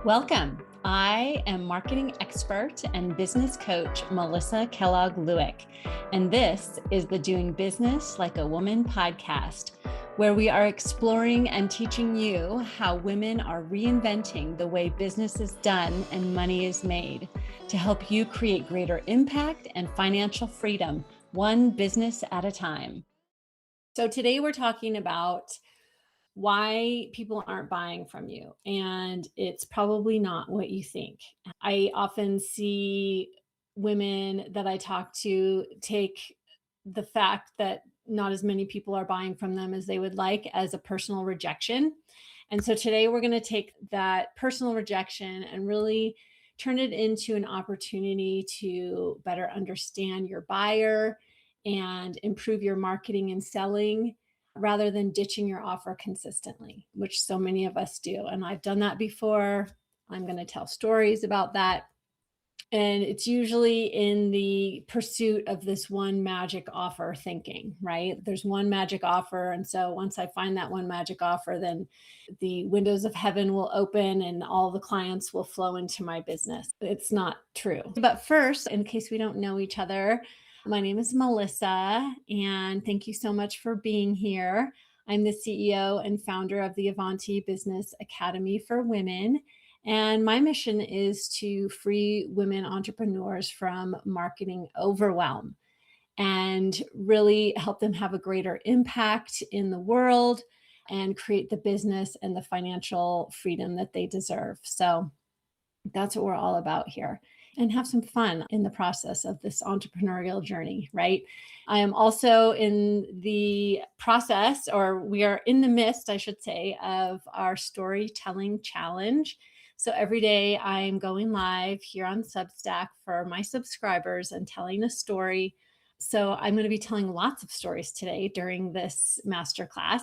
Welcome. I am marketing expert and business coach Melissa Kellogg-Lewick, and this is the Doing Business Like a Woman podcast, where we are exploring and teaching you how women are reinventing the way business is done and money is made to help you create greater impact and financial freedom, one business at a time. So today we're talking about why people aren't buying from you. And it's probably not what you think. I often see women that I talk to take the fact that not as many people are buying from them as they would like as a personal rejection. And so today we're going to take that personal rejection and really turn it into an opportunity to better understand your buyer and improve your marketing and selling rather than ditching your offer consistently, which so many of us do. And I've done that before. I'm going to tell stories about that. And it's usually in the pursuit of this one magic offer thinking, right? There's one magic offer. And so once I find that one magic offer, then the windows of heaven will open and all the clients will flow into my business. It's not true. But first, in case we don't know each other, my name is Melissa, and thank you so much for being here. I'm the CEO and founder of the Avanti Business Academy for Women. And my mission is to free women entrepreneurs from marketing overwhelm and really help them have a greater impact in the world and create the business and the financial freedom that they deserve. So that's what we're all about here, and have some fun in the process of this entrepreneurial journey, right? I am also in the process, or we are in the midst, I should say, of our storytelling challenge. So every day I'm going live here on Substack for my subscribers and telling a story. So I'm going to be telling lots of stories today during this masterclass.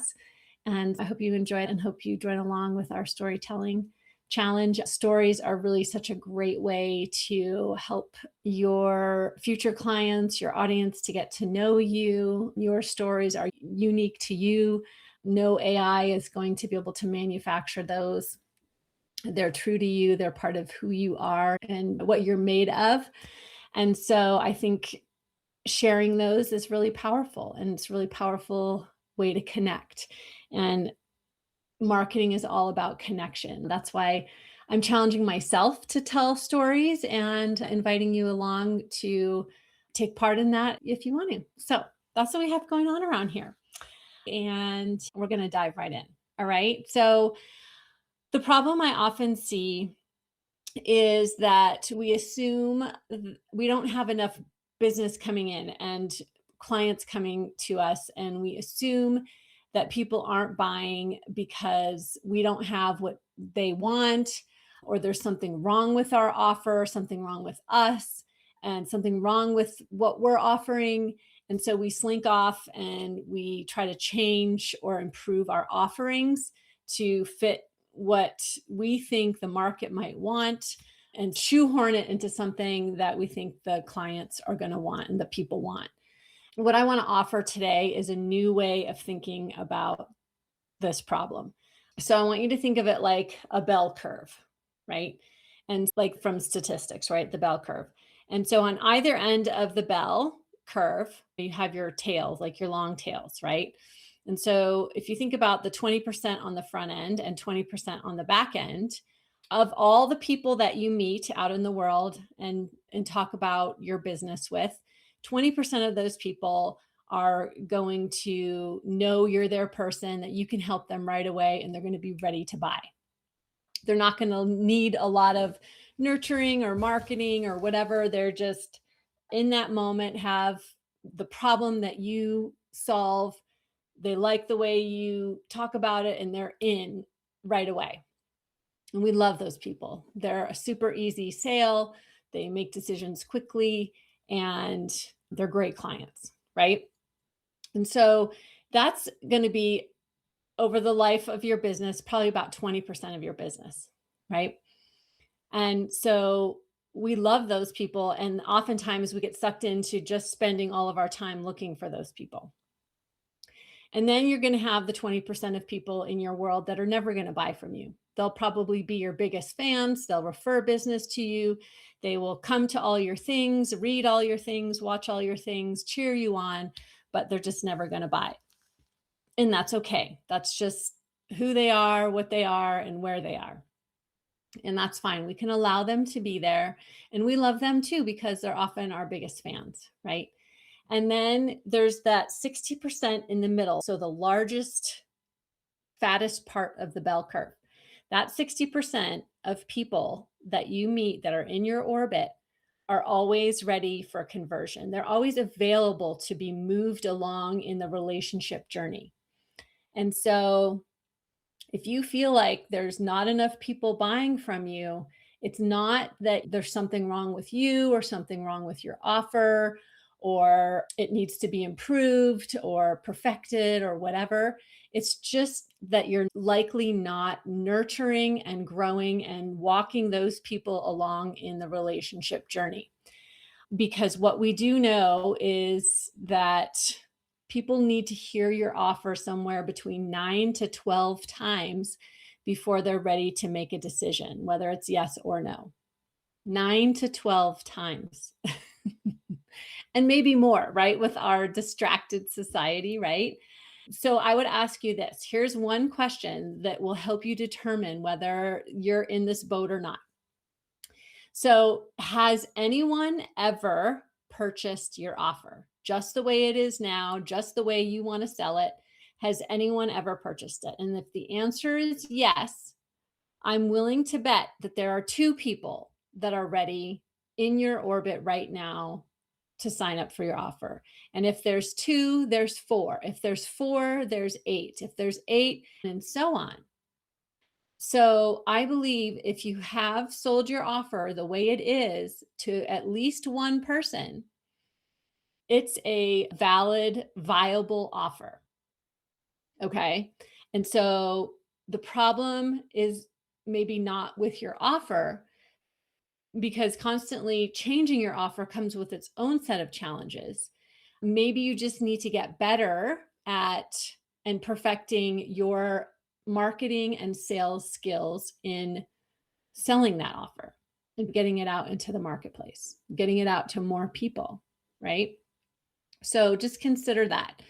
And I hope you enjoy it and hope you join along with our storytelling challenge. Stories are really such a great way to help your future clients, your audience to get to know you. Your stories are unique to you. No AI is going to be able to manufacture those. They're true to you. They're part of who you are and what you're made of. And so I think sharing those is really powerful, and it's a really powerful way to connect. And marketing is all about connection. That's why I'm challenging myself to tell stories and inviting you along to take part in that if you want to. So that's what we have going on around here. And we're going to dive right in. All right. So the problem I often see is that we assume we don't have enough business coming in and clients coming to us, and we assume that people aren't buying because we don't have what they want, or there's something wrong with our offer, something wrong with us, and something wrong with what we're offering. And so we slink off and we try to change or improve our offerings to fit what we think the market might want and shoehorn it into something that we think the clients are going to want and the people want. What I want to offer today is a new way of thinking about this problem. So I want you to think of it like a bell curve, right? And like from statistics, right? The bell curve. And so on either end of the bell curve, you have your tails, like your long tails, right? And so if you think about the 20% on the front end and 20% on the back end, of all the people that you meet out in the world and talk about your business with, 20% of those people are going to know you're their person, that you can help them right away, and they're going to be ready to buy. They're not going to need a lot of nurturing or marketing or whatever. They're just in that moment, have the problem that you solve. They like the way you talk about it, and they're in right away. And we love those people. They're a super easy sale. They make decisions quickly, and they're great clients, right? And so that's going to be over the life of your business, probably about 20% of your business, right? And so we love those people. And oftentimes we get sucked into just spending all of our time looking for those people. And then you're going to have the 20% of people in your world that are never going to buy from you. They'll probably be your biggest fans. They'll refer business to you. They will come to all your things, read all your things, watch all your things, cheer you on, but they're just never going to buy. And that's okay. That's just who they are, what they are, and where they are. And that's fine. We can allow them to be there. And we love them too, because they're often our biggest fans, right? And then there's that 60% in the middle. So the largest, fattest part of the bell curve. That 60% of people that you meet that are in your orbit are always ready for conversion. They're always available to be moved along in the relationship journey. And so if you feel like there's not enough people buying from you, it's not that there's something wrong with you or something wrong with your offer or it needs to be improved or perfected or whatever. It's just that you're likely not nurturing and growing and walking those people along in the relationship journey. Because what we do know is that people need to hear your offer somewhere between 9 to 12 times before they're ready to make a decision, whether it's yes or no. 9 to 12 times. And maybe more, right? With our distracted society, right? So I would ask you this. Here's one question that will help you determine whether you're in this boat or not. So, has anyone ever purchased your offer just the way it is now, just the way you want to sell it? Has anyone ever purchased it? And if the answer is yes, I'm willing to bet that there are two people that are ready in your orbit right now to sign up for your offer. And if there's two, there's four. If there's four, there's eight. If there's eight, and so on. So I believe if you have sold your offer the way it is to at least one person, it's a valid, viable offer. Okay. And so the problem is maybe not with your offer, because constantly changing your offer comes with its own set of challenges. Maybe you just need to get better at and perfecting your marketing and sales skills in selling that offer and getting it out into the marketplace, getting it out to more people, right? So just consider that.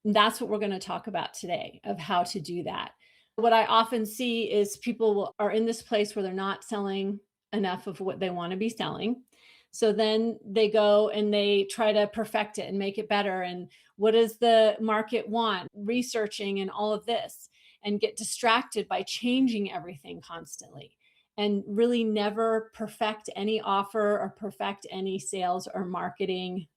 That's what we're going to talk about today, of how to do that. What I often see is people are in this place where they're not selling enough of what they want to be selling. So then they go and they try to perfect it and make it better. And what does the market want? Researching and all of this, and get distracted by changing everything constantly and really never perfect any offer or perfect any sales or marketing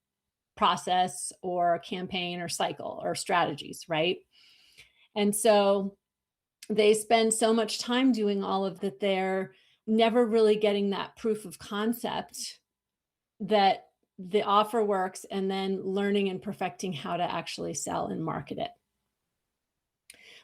process or campaign or cycle or strategies, right? And so they spend so much time doing all of that, they're never really getting that proof of concept that the offer works, and then learning and perfecting how to actually sell and market it.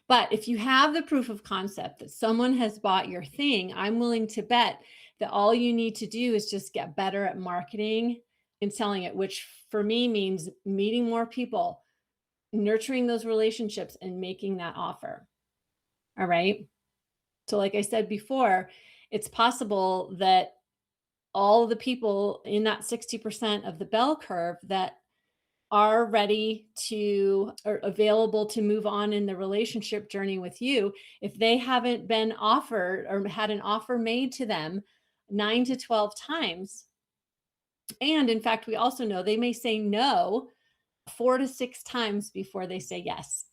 But if you have the proof of concept that someone has bought your thing, I'm willing to bet that all you need to do is just get better at marketing and selling it, which for me means meeting more people, nurturing those relationships, and making that offer. All right. So, like I said before, it's possible that all the people in that 60% of the bell curve that are ready to or available to move on in the relationship journey with you, if they haven't been offered or had an offer made to them 9 to 12 times, and in fact, we also know they may say no 4 to 6 times before they say yes.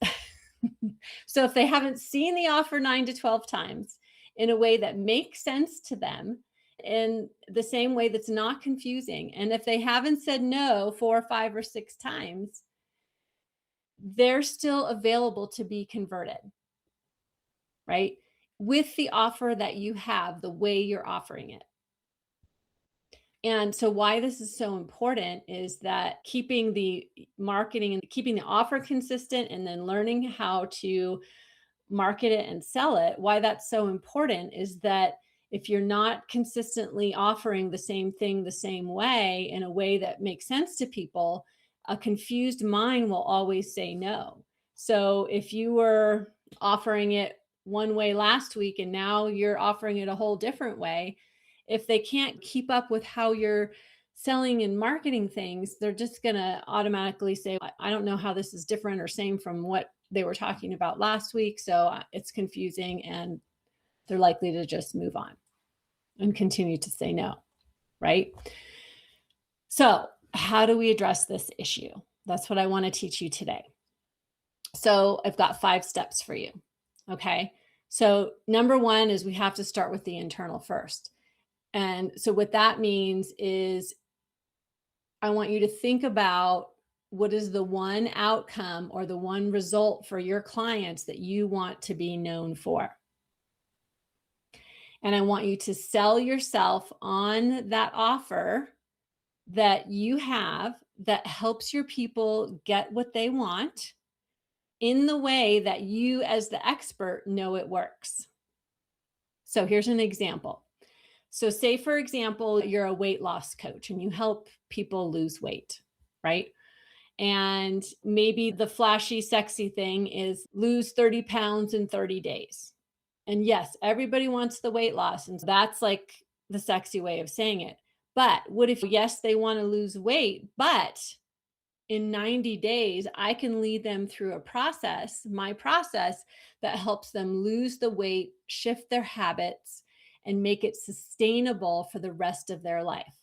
So if they haven't seen the offer 9 to 12 times in a way that makes sense to them, in the same way that's not confusing, and if they haven't said no 4, 5, or 6 times, they're still available to be converted, right? With the offer that you have, the way you're offering it. And so why this is so important is that keeping the marketing and keeping the offer consistent, and then learning how to market it and sell it, why that's so important is that if you're not consistently offering the same thing the same way in a way that makes sense to people, a confused mind will always say no. So if you were offering it one way last week and now you're offering it a whole different way, if they can't keep up with how you're selling and marketing things, they're just going to automatically say, I don't know how this is different or same from what they were talking about last week. So it's confusing, and they're likely to just move on and continue to say no, right? So how do we address this issue? That's what I want to teach you today. So I've got 5 steps for you. Okay. So number 1 is we have to start with the internal first. And so what that means is I want you to think about what is the one outcome or the one result for your clients that you want to be known for. And I want you to sell yourself on that offer that you have that helps your people get what they want in the way that you, as the expert, know it works. So here's an example. So say, for example, you're a weight loss coach and you help people lose weight, right? And maybe the flashy, sexy thing is lose 30 pounds in 30 days. And yes, everybody wants the weight loss. And that's like the sexy way of saying it. But what if, yes, they want to lose weight, but in 90 days, I can lead them through a process, my process, that helps them lose the weight, shift their habits, and make it sustainable for the rest of their life.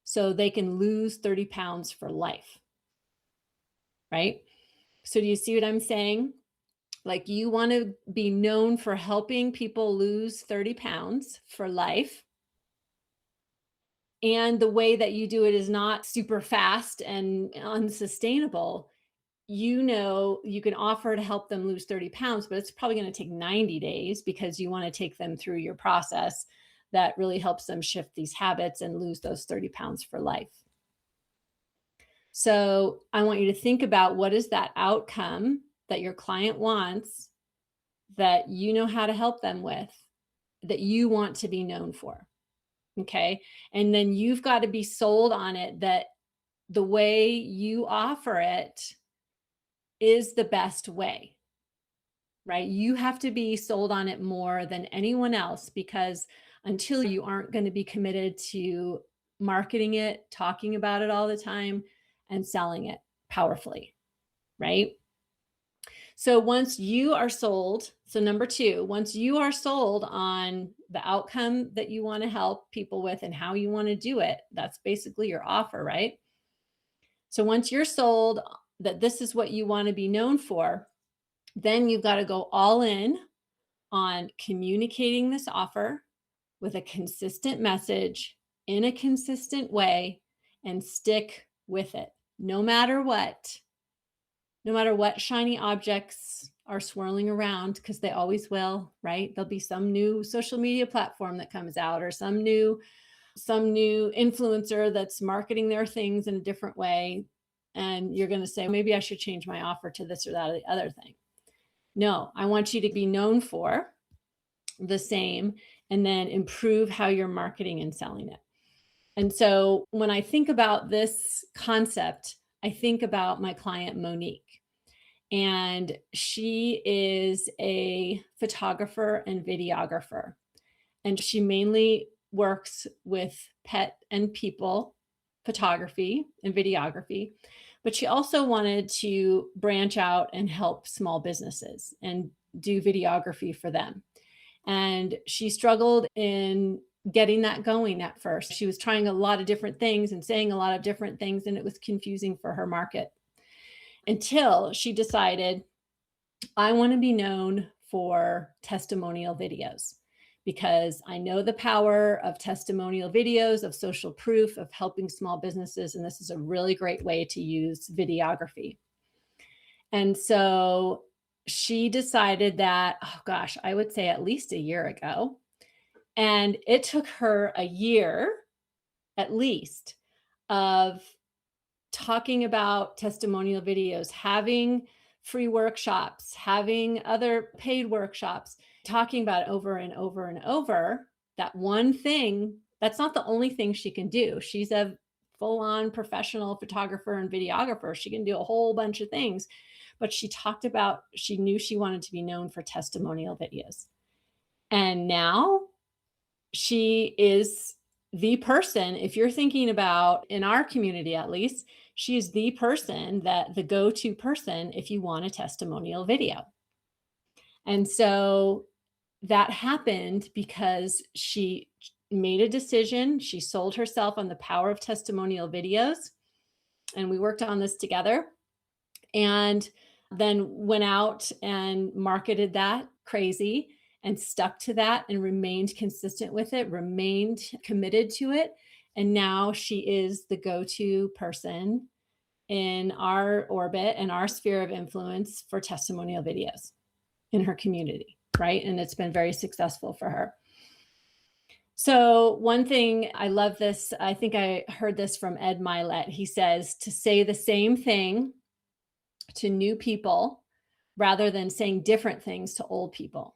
So they can lose 30 pounds for life, right? So do you see what I'm saying? Like, you want to be known for helping people lose 30 pounds for life. And the way that you do it is not super fast and unsustainable. You know, you can offer to help them lose 30 pounds, but it's probably going to take 90 days because you want to take them through your process that really helps them shift these habits and lose those 30 pounds for life. So I want you to think about, what is that outcome that your client wants that you know how to help them with, that you want to be known for. Okay. And then you've got to be sold on it, that the way you offer it is the best way, right? You have to be sold on it more than anyone else, because until you aren't going to be committed to marketing it, talking about it all the time, and selling it powerfully, right? So once you are sold, so number 2, once you are sold on the outcome that you want to help people with and how you want to do it, that's basically your offer, right? So once you're sold that this is what you want to be known for, then you've got to go all in on communicating this offer with a consistent message in a consistent way, and stick with it no matter what. No matter what shiny objects are swirling around, because they always will, right? There'll be some new social media platform that comes out, or some new influencer that's marketing their things in a different way. And you're going to say, maybe I should change my offer to this or that or the other thing. No, I want you to be known for the same, and then improve how you're marketing and selling it. And so when I think about this concept, I think about my client, Monique. And she is a photographer and videographer. And she mainly works with pet and people photography and videography. But she also wanted to branch out and help small businesses and do videography for them. And she struggled in getting that going at first. She was trying a lot of different things and saying a lot of different things, and it was confusing for her market, until she decided, I want to be known for testimonial videos, because I know the power of testimonial videos, of social proof, of helping small businesses. And this is a really great way to use videography. And so she decided that, oh gosh, I would say at least a year ago. And it took her a year at least of talking about testimonial videos, having free workshops, having other paid workshops, talking about it over and over and over. That one thing, that's not the only thing she can do. She's a full-on professional photographer and videographer. She can do a whole bunch of things. but she talked about she knew she wanted to be known for testimonial videos. And now she is the person, if you're thinking about in our community at least, she is the person that the go-to person if you want a testimonial video. And so that happened because she made a decision. She sold herself on the power of testimonial videos. And we worked on this together and then went out and marketed that crazy and stuck to that and remained consistent with it, remained committed to it. And now she is the go to person in our orbit and our sphere of influence for testimonial videos in her community, right? And it's been very successful for her. So, one thing I love this, I think I heard this from Ed Milet. He says to say the same thing to new people rather than saying different things to old people.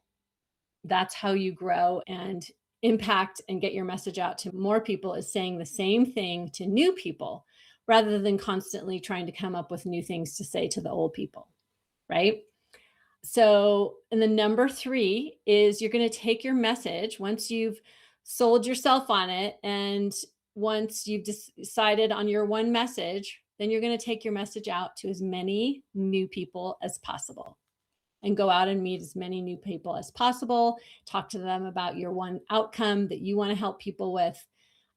That's how you grow and impact and get your message out to more people, is saying the same thing to new people rather than constantly trying to come up with new things to say to the old people, right? So, and the number 3 is you're going to take your message once you've sold yourself on it and once you've decided on your one message, then you're going to take your message out to as many new people as possible and go out and meet as many new people as possible. Talk to them about your one outcome that you want to help people with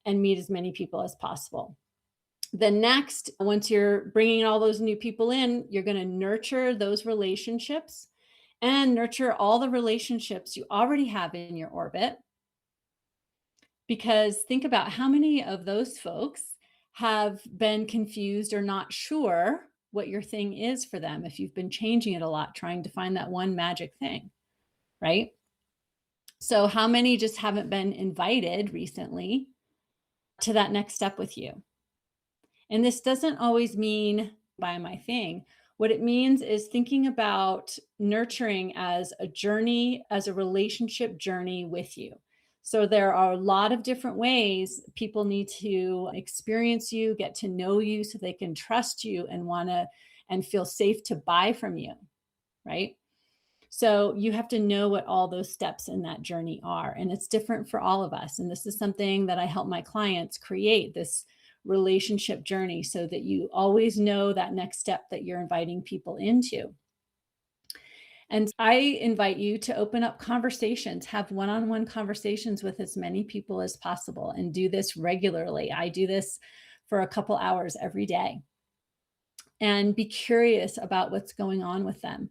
and meet as many people as possible. Then next, once you're bringing all those new people in, you're going to nurture those relationships and nurture all the relationships you already have in your orbit. Because think about how many of those folks have been confused or not sure what your thing is for them if you've been changing it a lot, trying to find that one magic thing, right? So, how many just haven't been invited recently to that next step with you? And this doesn't always mean buy my thing. What it means is thinking about nurturing as a journey, as a relationship journey with you. So there are a lot of different ways people need to experience you, get to know you so they can trust you and want to and feel safe to buy from you, right? So you have to know what all those steps in that journey are. And it's different for all of us. And this is something that I help my clients create, this relationship journey, so that you always know that next step that you're inviting people into. And I invite you to open up conversations, have one-on-one conversations with as many people as possible, and do this regularly. I do this for a couple hours every day. And be curious about what's going on with them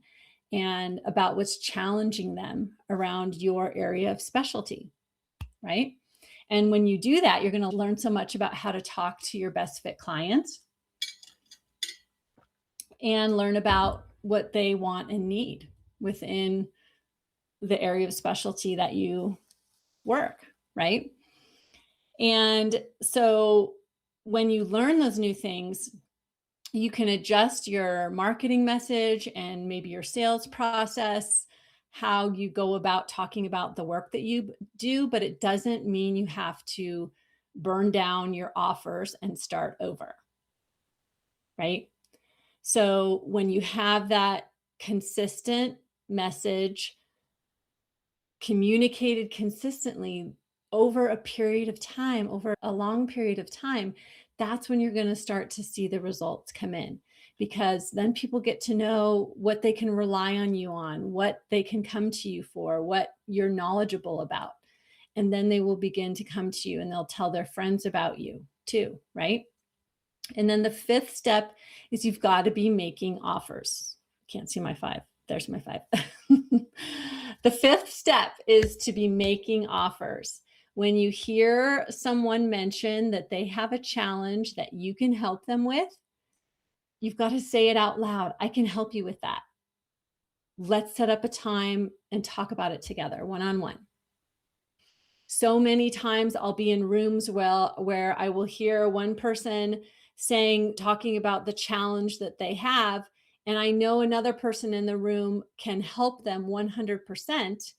and about what's challenging them around your area of specialty, right? And when you do that, you're going to learn so much about how to talk to your best fit clients and learn about what they want and need within the area of specialty that you work, right? And so when you learn those new things, you can adjust your marketing message and maybe your sales process, how you go about talking about the work that you do, but it doesn't mean you have to burn down your offers and start over, right? So when you have that consistent message communicated consistently over a period of time, over a long period of time, that's when you're going to start to see the results come in, because then people get to know what they can rely on you on, what they can come to you for, what you're knowledgeable about. And then they will begin to come to you and they'll tell their friends about you too, right? And then the 5th step is you've got to be making offers. Can't see my 5. There's my 5. The 5th step is to be making offers. When you hear someone mention that they have a challenge that you can help them with, you've got to say it out loud. I can help you with that. Let's set up a time and talk about it together, one-on-one. So many times I'll be in rooms where I will hear one person talking about the challenge that they have, and I know another person in the room can help them 100%,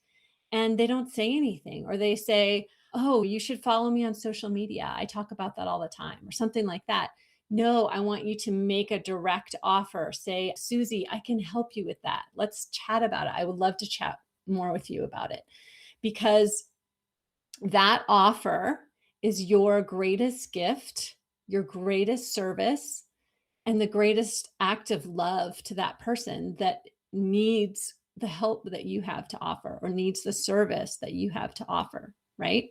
and they don't say anything, or they say, "Oh, you should follow me on social media. I talk about that all the time," or something like that. No, I want you to make a direct offer. Say, Susie, I can help you with that. Let's chat about it. I would love to chat more with you about it, because that offer is your greatest gift, your greatest service, and the greatest act of love to that person that needs the help that you have to offer or needs the service that you have to offer, right?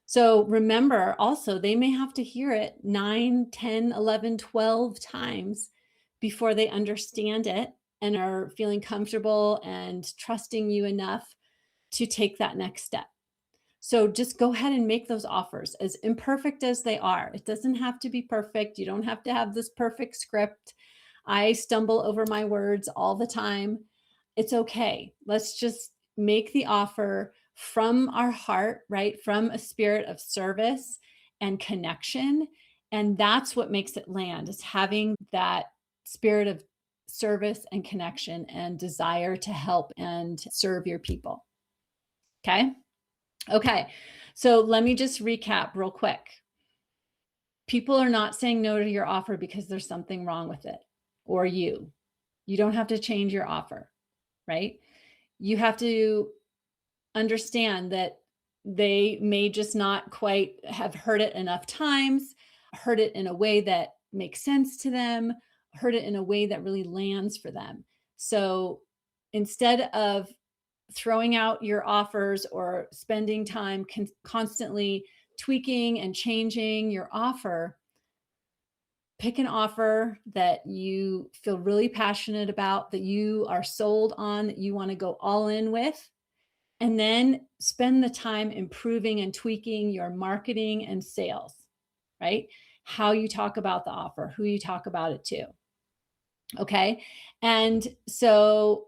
So remember also, they may have to hear it 9, 10, 11, 12 times before they understand it and are feeling comfortable and trusting you enough to take that next step. So just go ahead and make those offers, as imperfect as they are. It doesn't have to be perfect. You don't have to have this perfect script. I stumble over my words all the time. It's okay. Let's just make the offer from our heart, right? From a spirit of service and connection. And that's what makes it land, is having that spirit of service and connection and desire to help and serve your people. Okay. Okay. So let me just recap real quick. People are not saying no to your offer because there's something wrong with it or you. You don't have to change your offer, right? You have to understand that they may just not quite have heard it enough times, heard it in a way that makes sense to them, heard it in a way that really lands for them. So instead of throwing out your offers or spending time constantly tweaking and changing your offer, pick an offer that you feel really passionate about, that you are sold on, that you want to go all in with, and then spend the time improving and tweaking your marketing and sales, right? How you talk about the offer, who you talk about it to. Okay. And so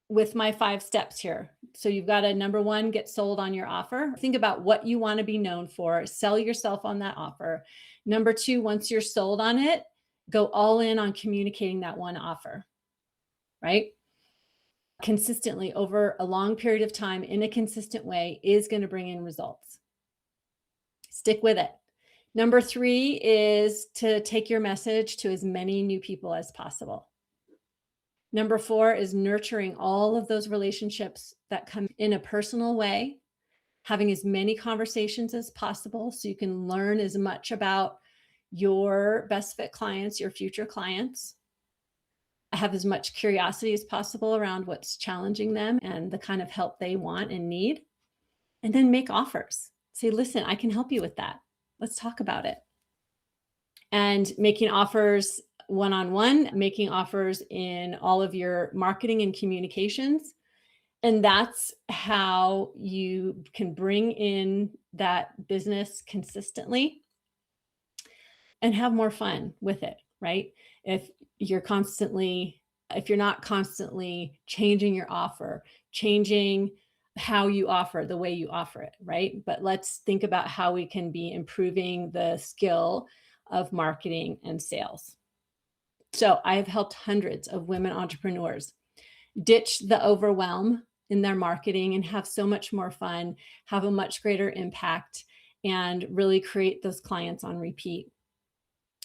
with my 5 steps here. So you've got to, number 1, get sold on your offer. Think about what you want to be known for. Sell yourself on that offer. Number 2, once you're sold on it, go all in on communicating that one offer, right? Consistently over a long period of time in a consistent way is going to bring in results. Stick with it. Number 3 is to take your message to as many new people as possible. Number 4 is nurturing all of those relationships that come in a personal way, having as many conversations as possible so you can learn as much about your best fit clients, your future clients. Have as much curiosity as possible around what's challenging them and the kind of help they want and need. And then make offers. Say, listen, I can help you with that. Let's talk about it. And making offers one-on-one, making offers in all of your marketing and communications. And that's how you can bring in that business consistently and have more fun with it, right? If you're not constantly changing your offer, changing how you offer, the way you offer it, right? But let's think about how we can be improving the skill of marketing and sales. So I have helped hundreds of women entrepreneurs ditch the overwhelm in their marketing and have so much more fun, have a much greater impact, and really create those clients on repeat.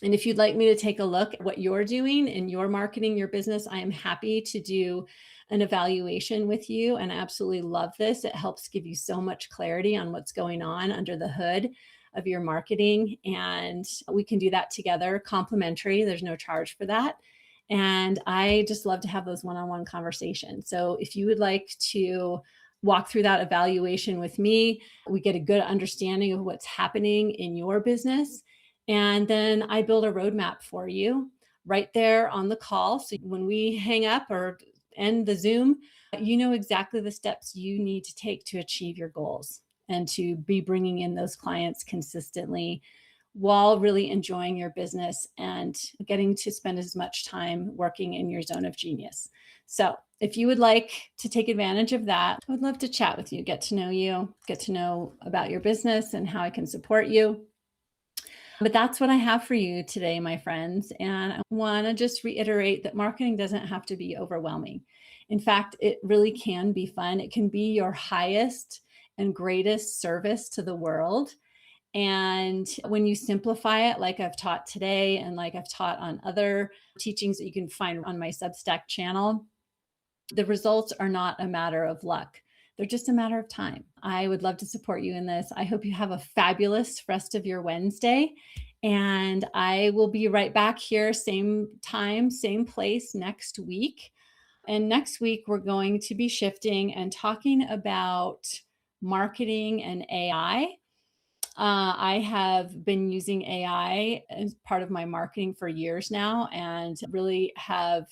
And if you'd like me to take a look at what you're doing in your marketing, your business, I am happy to do an evaluation with you. And I absolutely love this. It helps give you so much clarity on what's going on under the hood of your marketing. And we can do that together, complimentary. There's no charge for that. And I just love to have those one-on-one conversations. So if you would like to walk through that evaluation with me, we get a good understanding of what's happening in your business. And then I build a roadmap for you right there on the call. So when we hang up or end the Zoom, you know exactly the steps you need to take to achieve your goals and to be bringing in those clients consistently while really enjoying your business and getting to spend as much time working in your zone of genius. So if you would like to take advantage of that, I would love to chat with you, get to know you, get to know about your business and how I can support you. But that's what I have for you today, my friends. And I want to just reiterate that marketing doesn't have to be overwhelming. In fact, it really can be fun. It can be your highest and greatest service to the world. And when you simplify it, like I've taught today and like I've taught on other teachings that you can find on my Substack channel, the results are not a matter of luck. They're just a matter of time. I would love to support you in this. I hope you have a fabulous rest of your Wednesday. And I will be right back here, same time, same place next week. And next week, we're going to be shifting and talking about marketing and AI. I have been using AI as part of my marketing for years now and really have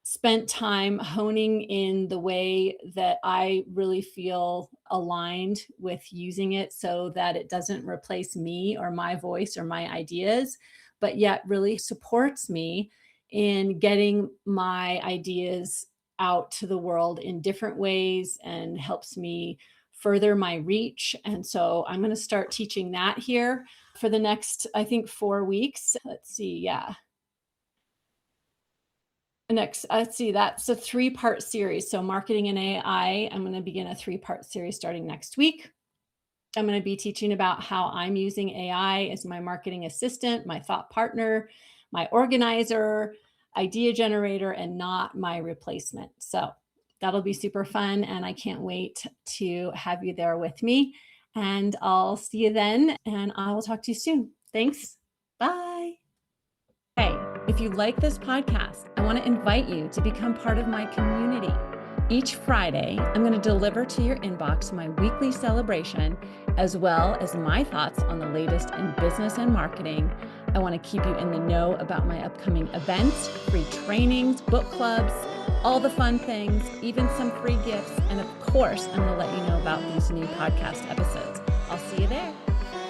spent time honing in the way that I really feel aligned with using it so that it doesn't replace me or my voice or my ideas, but yet really supports me in getting my ideas out to the world in different ways and helps me further my reach. And so I'm going to start teaching that here for the next, I think, 4 weeks. Let's see. Yeah. Let's see, that's a 3-part series. So marketing and AI, I'm going to begin a 3-part series starting next week. I'm going to be teaching about how I'm using AI as my marketing assistant, my thought partner, my organizer, idea generator, and not my replacement. So that'll be super fun. And I can't wait to have you there with me. And I'll see you then. And I will talk to you soon. Thanks. Bye. Hey, if you like this podcast, I want to invite you to become part of my community. Each Friday, I'm going to deliver to your inbox my weekly celebration, as well as my thoughts on the latest in business and marketing. I want to keep you in the know about my upcoming events, free trainings, book clubs, all the fun things, even some free gifts. And of course, I'm going to let you know about these new podcast episodes.